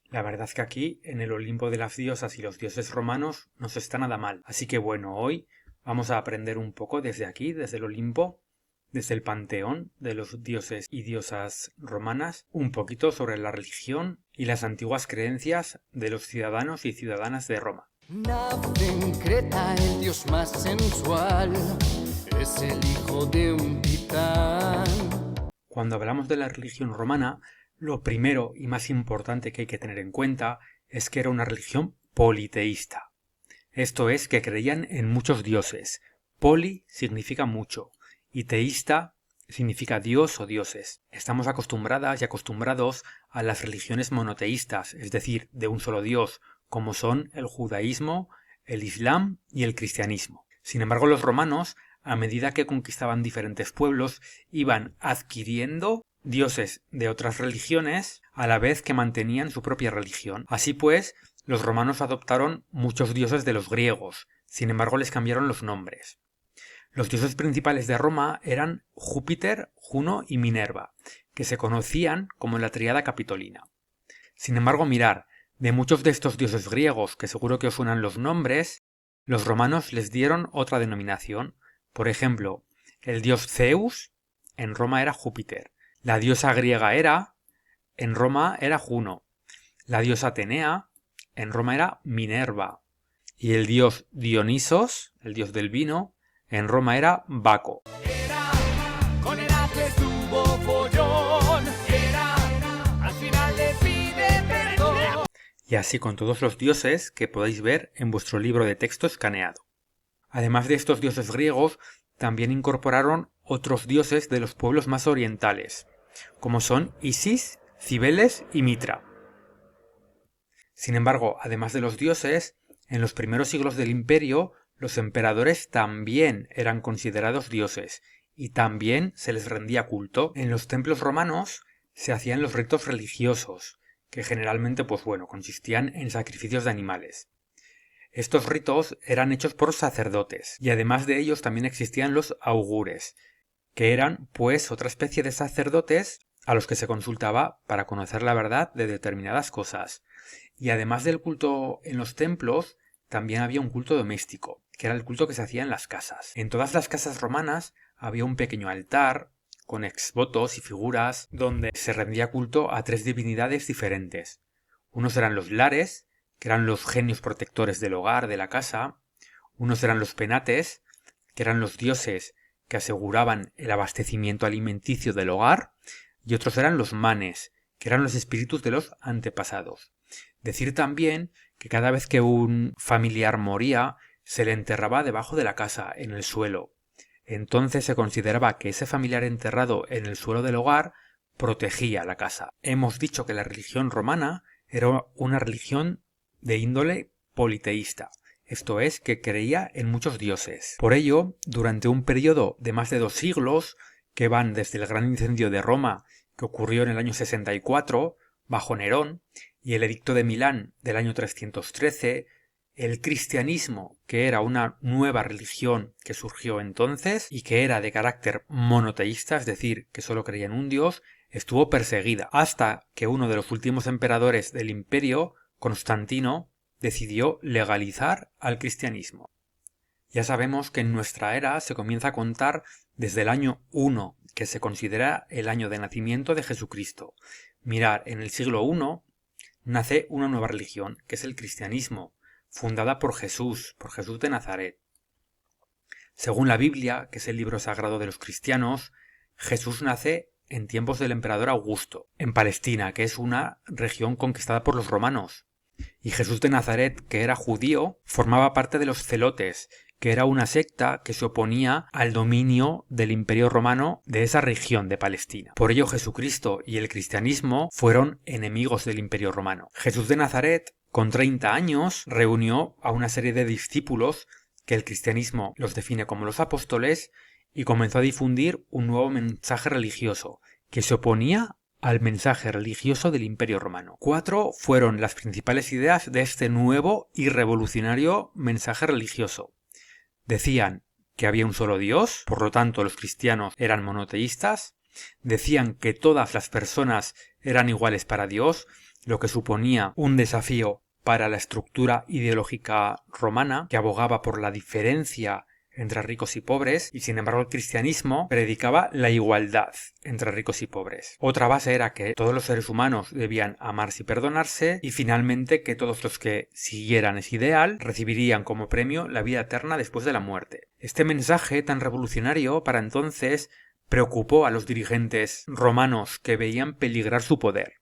La verdad es que aquí, en el Olimpo de las diosas y los dioses romanos, no se está nada mal. Así que bueno, hoy vamos a aprender un poco desde aquí, desde el Olimpo, desde el panteón de los dioses y diosas romanas, un poquito sobre la religión y las antiguas creencias de los ciudadanos y ciudadanas de Roma. Nace en Creta el dios más sensual, es el hijo de un titán. Cuando hablamos de la religión romana, lo primero y más importante que hay que tener en cuenta es que era una religión politeísta. Esto es, que creían en muchos dioses. Poli significa mucho y teísta significa dios o dioses. Estamos acostumbradas y acostumbrados a las religiones monoteístas, es decir, de un solo dios, como son el judaísmo, el islam y el cristianismo. Sin embargo, los romanos, a medida que conquistaban diferentes pueblos, iban adquiriendo dioses de otras religiones a la vez que mantenían su propia religión. Así pues, los romanos adoptaron muchos dioses de los griegos, sin embargo les cambiaron los nombres. Los dioses principales de Roma eran Júpiter, Juno y Minerva, que se conocían como la tríada capitolina. Sin embargo, mirar, de muchos de estos dioses griegos, que seguro que os suenan los nombres, los romanos les dieron otra denominación. Por ejemplo, el dios Zeus en Roma era Júpiter, la diosa griega Hera en Roma era Juno, la diosa Atenea en Roma era Minerva, y el dios Dionisos, el dios del vino, en Roma era Baco. Con Heracles tuvo follón, al final le pide perdón. Y así con todos los dioses que podéis ver en vuestro libro de texto escaneado. Además de estos dioses griegos, también incorporaron otros dioses de los pueblos más orientales, como son Isis, Cibeles y Mitra. Sin embargo, además de los dioses, en los primeros siglos del imperio, los emperadores también eran considerados dioses y también se les rendía culto. En los templos romanos se hacían los ritos religiosos, que generalmente consistían en sacrificios de animales. Estos ritos eran hechos por sacerdotes y además de ellos también existían los augures, que eran otra especie de sacerdotes a los que se consultaba para conocer la verdad de determinadas cosas. Y además del culto en los templos, también había un culto doméstico, que era el culto que se hacía en las casas. En todas las casas romanas había un pequeño altar con exvotos y figuras donde se rendía culto a 3 divinidades diferentes. Unos eran los lares, que eran los genios protectores del hogar, de la casa. Unos eran los penates, que eran los dioses que aseguraban el abastecimiento alimenticio del hogar. Y otros eran los manes, que eran los espíritus de los antepasados. Decir también que cada vez que un familiar moría, se le enterraba debajo de la casa, en el suelo. Entonces se consideraba que ese familiar enterrado en el suelo del hogar protegía la casa. Hemos dicho que la religión romana era una religión de índole politeísta. Esto es, que creía en muchos dioses. Por ello, durante un periodo de más de 2 siglos, que van desde el gran incendio de Roma, que ocurrió en el año 64, bajo Nerón, y el edicto de Milán del año 313, el cristianismo, que era una nueva religión que surgió entonces y que era de carácter monoteísta, es decir, que solo creía en un dios, estuvo perseguida, hasta que uno de los últimos emperadores del imperio, Constantino, decidió legalizar al cristianismo. Ya sabemos que en nuestra era se comienza a contar desde el año 1, que se considera el año de nacimiento de Jesucristo. Mirad, en el siglo I nace una nueva religión, que es el cristianismo, fundada por Jesús de Nazaret. Según la Biblia, que es el libro sagrado de los cristianos, Jesús nace en tiempos del emperador Augusto, en Palestina, que es una región conquistada por los romanos. Y Jesús de Nazaret, que era judío, formaba parte de los celotes, que era una secta que se oponía al dominio del Imperio Romano de esa región de Palestina. Por ello Jesucristo y el cristianismo fueron enemigos del Imperio Romano. Jesús de Nazaret, con 30 años, reunió a una serie de discípulos, que el cristianismo los define como los apóstoles, y comenzó a difundir un nuevo mensaje religioso, que se oponía al mensaje religioso del Imperio Romano. 4 fueron las principales ideas de este nuevo y revolucionario mensaje religioso. Decían que había un solo Dios, por lo tanto los cristianos eran monoteístas. Decían que todas las personas eran iguales para Dios, lo que suponía un desafío para la estructura ideológica romana, que abogaba por la diferencia entre ricos y pobres, y sin embargo el cristianismo predicaba la igualdad entre ricos y pobres. Otra base era que todos los seres humanos debían amarse y perdonarse, y finalmente que todos los que siguieran ese ideal recibirían como premio la vida eterna después de la muerte. Este mensaje tan revolucionario para entonces preocupó a los dirigentes romanos, que veían peligrar su poder.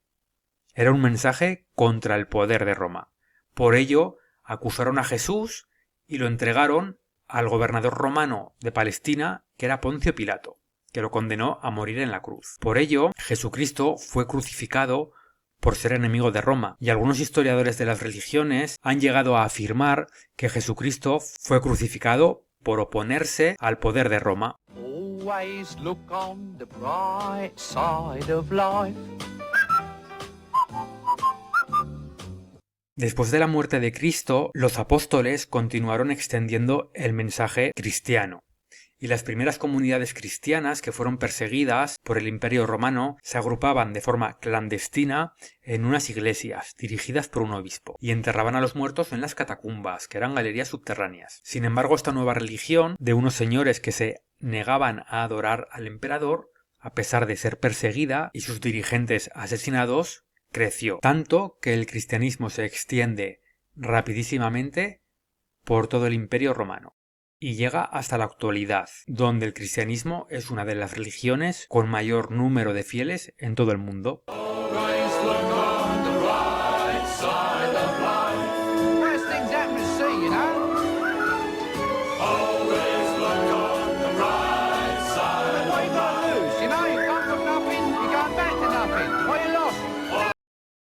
Era un mensaje contra el poder de Roma. Por ello, acusaron a Jesús y lo entregaron al gobernador romano de Palestina, que era Poncio Pilato, que lo condenó a morir en la cruz. Por ello, Jesucristo fue crucificado por ser enemigo de Roma, y algunos historiadores de las religiones han llegado a afirmar que Jesucristo fue crucificado por oponerse al poder de Roma. Always look on the bright side of life. Después de la muerte de Cristo, los apóstoles continuaron extendiendo el mensaje cristiano, y las primeras comunidades cristianas que fueron perseguidas por el Imperio Romano se agrupaban de forma clandestina en unas iglesias dirigidas por un obispo, y enterraban a los muertos en las catacumbas, que eran galerías subterráneas. Sin embargo, esta nueva religión de unos señores que se negaban a adorar al emperador, a pesar de ser perseguida y sus dirigentes asesinados, creció, tanto que el cristianismo se extiende rapidísimamente por todo el Imperio Romano y llega hasta la actualidad, donde el cristianismo es una de las religiones con mayor número de fieles en todo el mundo. Always look